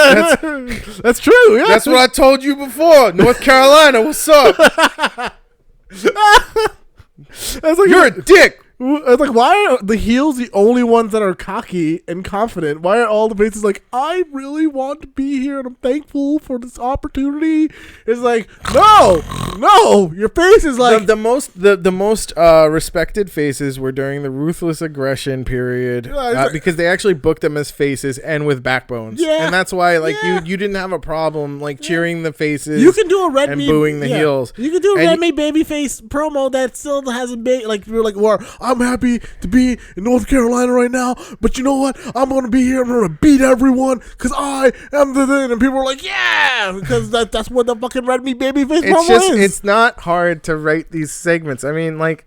that's true. Yeah, that's what I told you before. North Carolina, what's up? I was like, you're a dick. I was like, why are the heels the only ones that are cocky and confident? Why are all the faces like, I really want to be here and I'm thankful for this opportunity? It's like, no, your face is like the most respected faces were during the Ruthless Aggression period because they actually booked them as faces and with backbones. Yeah, and that's why you didn't have a problem like cheering the faces. You can do a red and booing the heels. You can do a red me babyface promo that still has a big like you're like, well, I'm happy to be in North Carolina right now, but you know what? I'm going to be here. I'm going to beat everyone because I am the thing. And people are like, yeah, because that's what the fucking red meat babyface promo is. It's not hard to write these segments. I mean, like,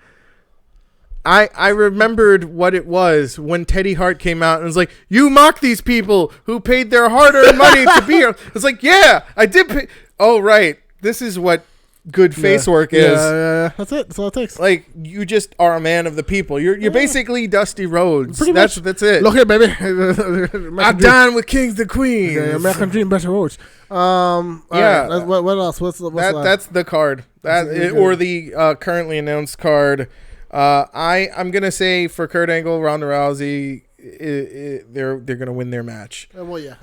I remembered what it was when Teddy Hart came out and was like, you mock these people who paid their hard-earned money to be here. It's like, yeah, I did pay. Oh, right. This is what good face work is. Yeah. That's it. That's all it takes. Like, you just are a man of the people. You're basically Dusty Rhodes. Pretty much. That's it. Look here, baby. I'm down with kings and queens. Yeah, American Dream, Better Rhodes. Right. What else? What's that's the card. Or the currently announced card. I'm gonna say for Kurt Angle, Ronda Rousey, they're gonna win their match. Well, yeah.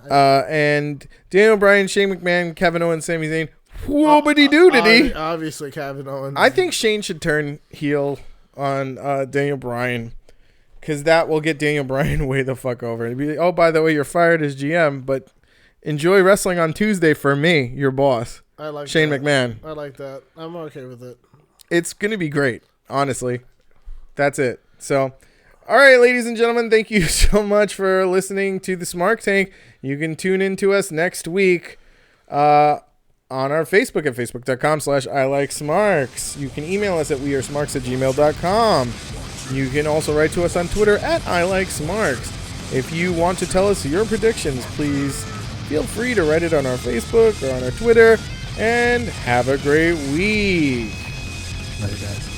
And Daniel Bryan, Shane McMahon, Kevin Owens, Sami Zayn. Whoopity-doodity. Obviously, Kevin Owens. I think Shane should turn heel on Daniel Bryan because that will get Daniel Bryan way the fuck over. It'd be like, oh, by the way, you're fired as GM, but enjoy wrestling on Tuesday for me, your boss. I like Shane that. McMahon. I like that. I'm okay with it. It's going to be great, honestly. That's it. So, all right, ladies and gentlemen, thank you so much for listening to the Smark Tank. You can tune in to us next week on our Facebook at facebook.com/ILikeSmarks. You can email us at wearesmarks@gmail.com. You can also write to us on Twitter at ILikeSmarks. If you want to tell us your predictions, please feel free to write it on our Facebook or on our Twitter. And have a great week. Later, guys.